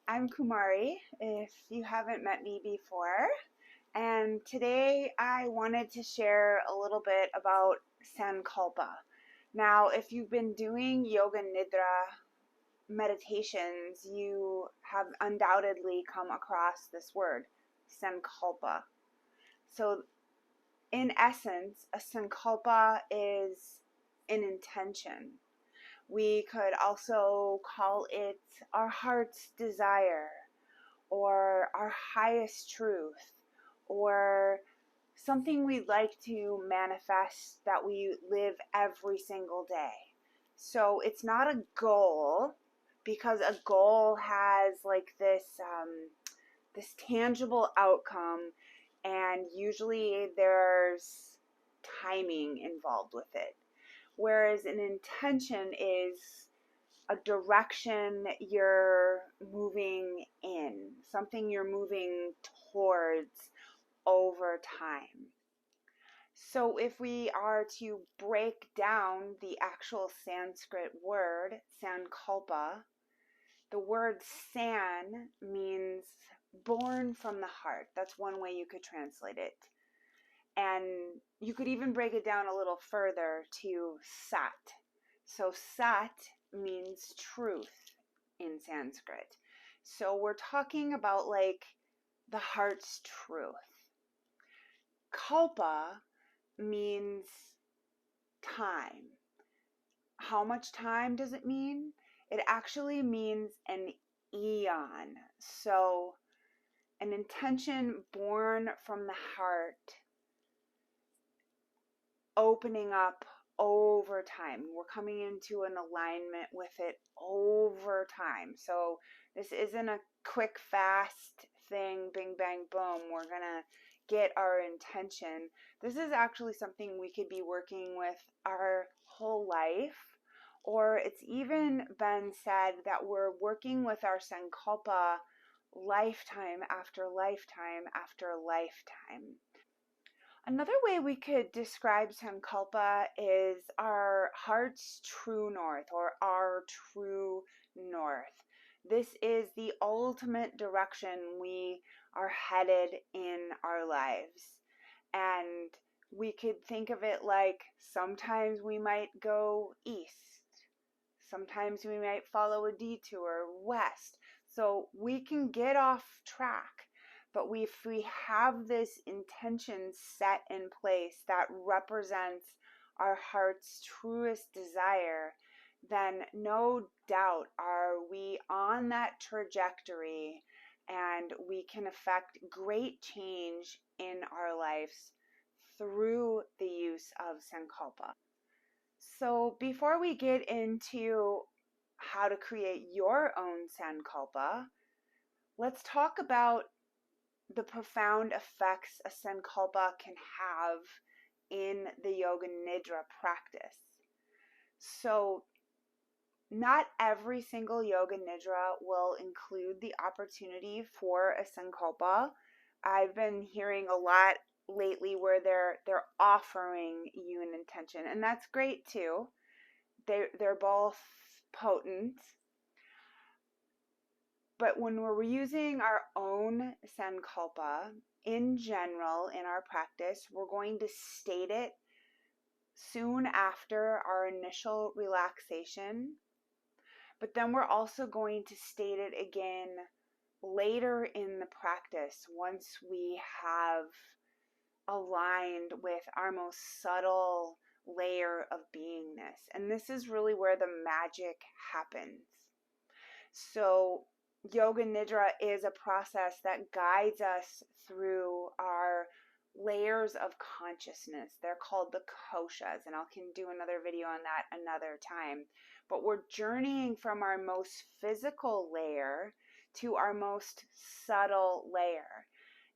I'm Kumari, if you haven't met me before, and today I wanted to share a little bit about Sankalpa. Now, if you've been doing Yoga Nidra meditations, you have undoubtedly come across this word, Sankalpa. So, in essence, a Sankalpa is an intention. We could also call it our heart's desire, or our highest truth, or something we'd like to manifest that we live every single day. So it's not a goal, because a goal has like this tangible outcome, and usually there's timing involved with it. Whereas an intention is a direction you're moving in, something you're moving towards over time. So if we are to break down the actual Sanskrit word, Sankalpa, the word san means born from the heart. That's one way you could translate it. And you could even break it down a little further to sat. So sat means truth in Sanskrit. So we're talking about like the heart's truth. Kalpa means time. How much time does it mean? It actually means an eon. So an intention born from the heart, opening up over time. We're coming into an alignment with it over time. So this isn't a quick, fast thing, bing, bang, boom. We're going to get our intention. This is actually something we could be working with our whole life. Or it's even been said that we're working with our Sankalpa lifetime after lifetime after lifetime. Another way we could describe Sankalpa is our heart's true north, or our true north. This is the ultimate direction we are headed in our lives. And we could think of it like sometimes we might go east, sometimes we might follow a detour west. So we can get off track. But if we have this intention set in place that represents our heart's truest desire, then no doubt are we on that trajectory, and we can affect great change in our lives through the use of Sankalpa. So before we get into how to create your own Sankalpa, let's talk about the profound effects a Sankalpa can have in the Yoga Nidra practice. So not every single Yoga Nidra will include the opportunity for a Sankalpa. I've been hearing a lot lately where they're offering you an intention, and that's great too. They're both potent. But when we're using our own Sankalpa, in general, in our practice, we're going to state it soon after our initial relaxation. But then we're also going to state it again later in the practice, once we have aligned with our most subtle layer of beingness. And this is really where the magic happens. So Yoga Nidra is a process that guides us through our layers of consciousness. They're called the koshas, and I can do another video on that another time. But we're journeying from our most physical layer to our most subtle layer.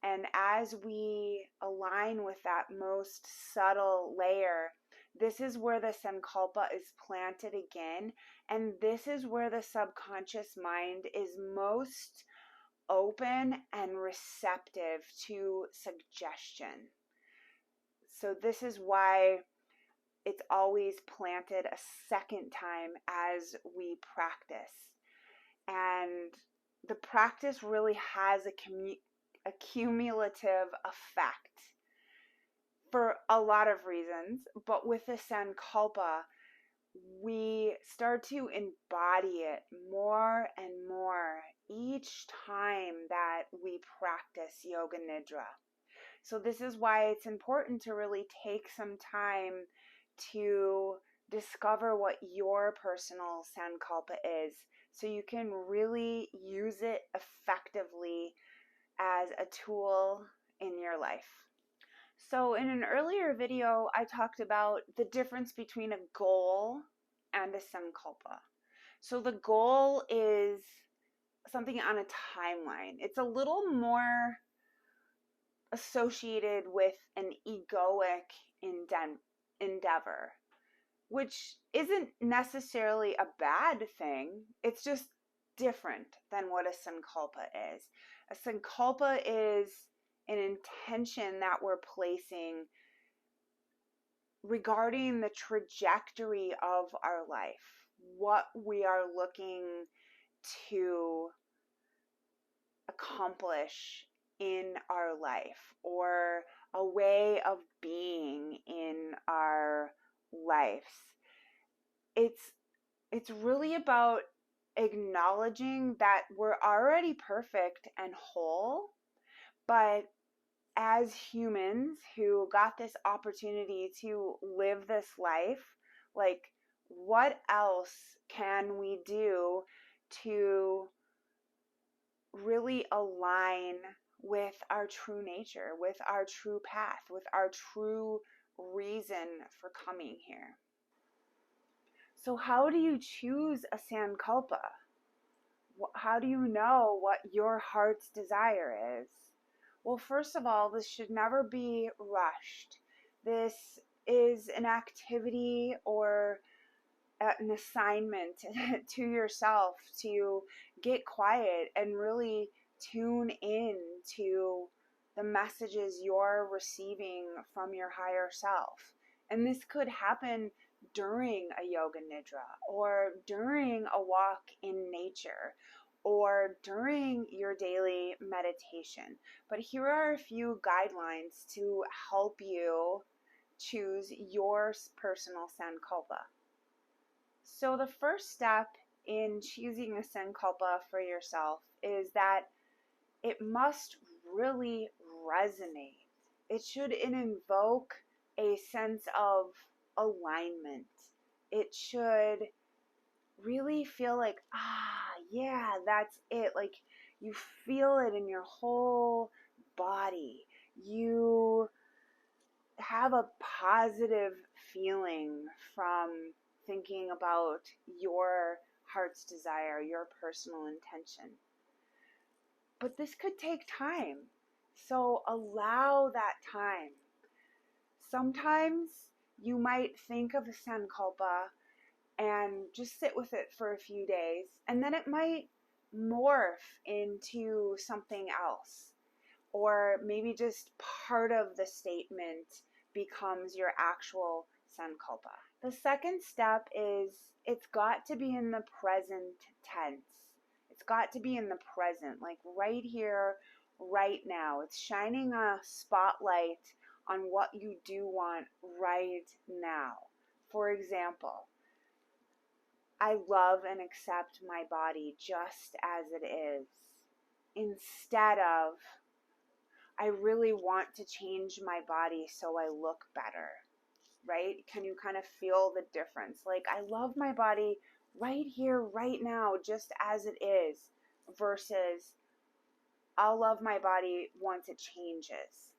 And as we align with that most subtle layer, this is where the Sankalpa is planted again. And this is where the subconscious mind is most open and receptive to suggestion. So this is why it's always planted a second time as we practice. And the practice really has a cumulative effect for a lot of reasons. But with the Sankalpa, we start to embody it more and more each time that we practice Yoga Nidra. So this is why it's important to really take some time to discover what your personal Sankalpa is, so you can really use it effectively as a tool in your life. So in an earlier video, I talked about the difference between a goal and a Sankalpa. So the goal is something on a timeline. It's a little more associated with an egoic endeavor, which isn't necessarily a bad thing. It's just different than what a Sankalpa is. A Sankalpa is an intention that we're placing regarding the trajectory of our life, what we are looking to accomplish in our life, or a way of being in our lives. It's really about acknowledging that we're already perfect and whole, but as humans who got this opportunity to live this life, like, what else can we do to really align with our true nature, with our true path, with our true reason for coming here? So how do you choose a Sankalpa? How do you know what your heart's desire is? Well, first of all, this should never be rushed. This is an activity or an assignment to yourself to get quiet and really tune in to the messages you're receiving from your higher self. And this could happen during a Yoga Nidra, or during a walk in nature, or during your daily meditation. But here are a few guidelines to help you choose your personal Sankalpa. So the first step in choosing a Sankalpa for yourself is that it must really resonate. It should invoke a sense of alignment. It should really feel like, yeah, that's it. Like, you feel it in your whole body. You have a positive feeling from thinking about your heart's desire, your personal intention. But this could take time, so allow that time. Sometimes you might think of a Sankalpa and just sit with it for a few days, and then it might morph into something else. Or maybe just part of the statement becomes your actual Sankalpa. The second step is, it's got to be in the present tense. It's got to be in the present, like right here, right now. It's shining a spotlight on what you do want right now. For example, I love and accept my body just as it is, instead of, I really want to change my body so I look better, right? Can you kind of feel the difference? Like, I love my body right here, right now, just as it is, versus I'll love my body once it changes.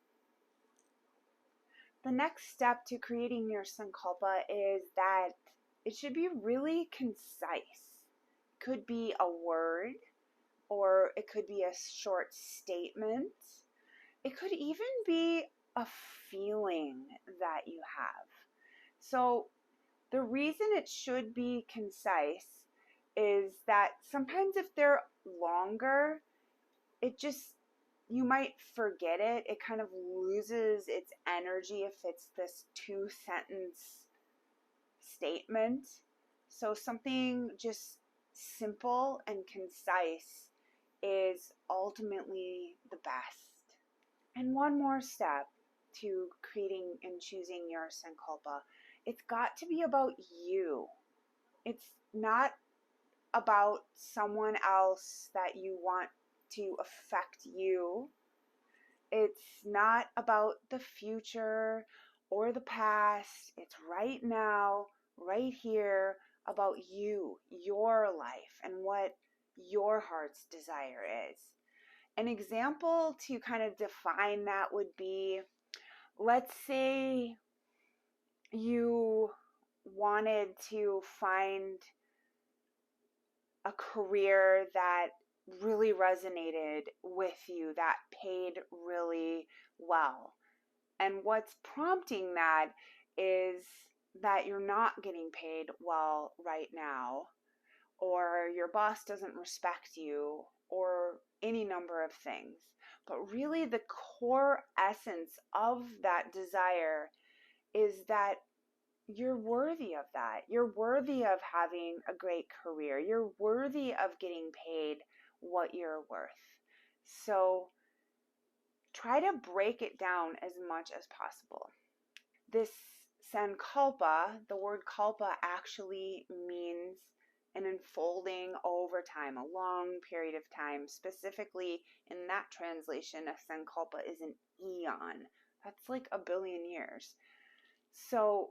The next step to creating your Sankalpa is that it should be really concise. It could be a word, or it could be a short statement. It could even be a feeling that you have. So the reason it should be concise is that sometimes if they're longer, you might forget it. It kind of loses its energy if it's this 2-sentence statement. So something just simple and concise is ultimately the best. And one more step to creating and choosing your Sankalpa. It's got to be about you. It's not about someone else that you want to affect you. It's not about the future or the past. It's right now, right here, about you, your life, and what your heart's desire is. An example to kind of define that would be, let's say you wanted to find a career that really resonated with you, that paid really well. And what's prompting that is that you're not getting paid well right now, or your boss doesn't respect you, or any number of things. But really, the core essence of that desire is that you're worthy of that. You're worthy of having a great career. You're worthy of getting paid what you're worth. So try to break it down as much as possible. This Sankalpa, the word kalpa actually means an unfolding over time, a long period of time. Specifically, in that translation, a Sankalpa is an eon. That's like 1 billion years. So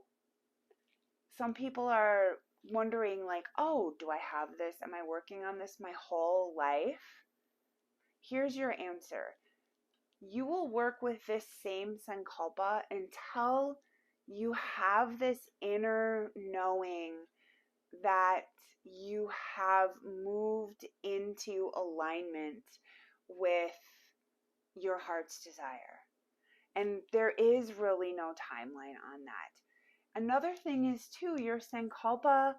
some people are wondering, like, oh, do I have this? Am I working on this my whole life? Here's your answer. You will work with this same Sankalpa until you have this inner knowing that you have moved into alignment with your heart's desire. And there is really no timeline on that. Another thing is, too, your Sankalpa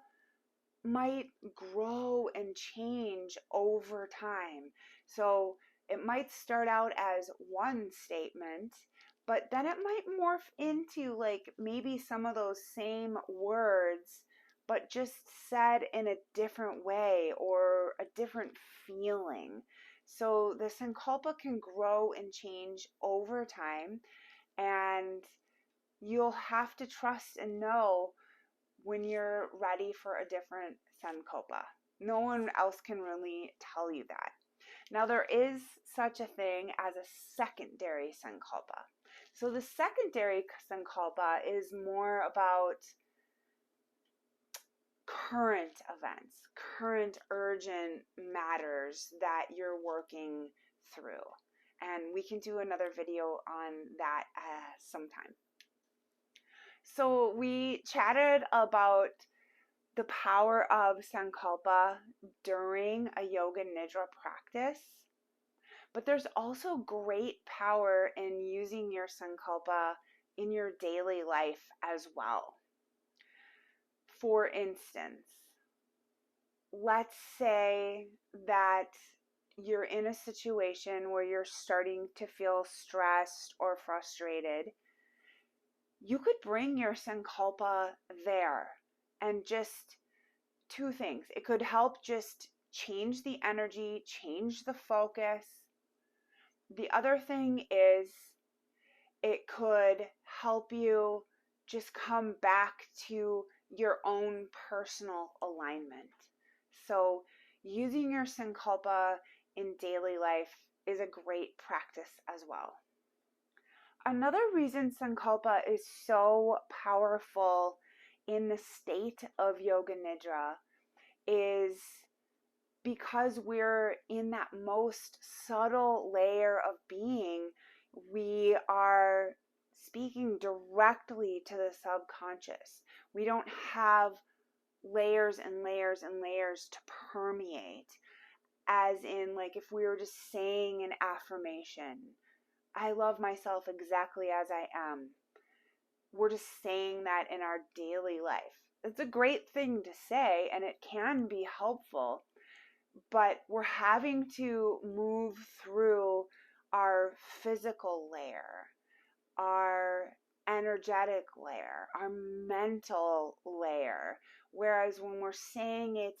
might grow and change over time. So it might start out as one statement, but then it might morph into like maybe some of those same words, but just said in a different way or a different feeling. So the Sankalpa can grow and change over time, and you'll have to trust and know when you're ready for a different Sankalpa. No one else can really tell you that. Now, there is such a thing as a secondary Sankalpa. So the secondary Sankalpa is more about current events, current urgent matters that you're working through. And we can do another video on that sometime. So we chatted about the power of Sankalpa during a Yoga Nidra practice, but there's also great power in using your Sankalpa in your daily life as well. For instance, let's say that you're in a situation where you're starting to feel stressed or frustrated. You could bring your Sankalpa there, and just two things. It could help just change the energy, change the focus. The other thing is it could help you just come back to your own personal alignment. So using your Sankalpa in daily life is a great practice as well. Another reason Sankalpa is so powerful in the state of Yoga Nidra is because we're in that most subtle layer of being. We are speaking directly to the subconscious. We don't have layers and layers and layers to permeate, as in, like, if we were just saying an affirmation, I love myself exactly as I am. We're just saying that in our daily life. It's a great thing to say, and it can be helpful, but we're having to move through our physical layer, our energetic layer, our mental layer. Whereas when we're saying it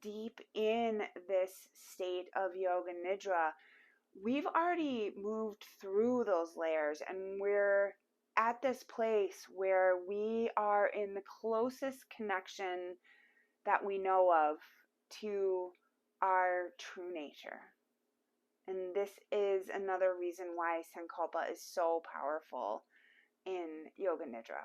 deep in this state of Yoga Nidra, we've already moved through those layers, and we're at this place where we are in the closest connection that we know of to our true nature. And this is another reason why Sankalpa is so powerful in Yoga Nidra.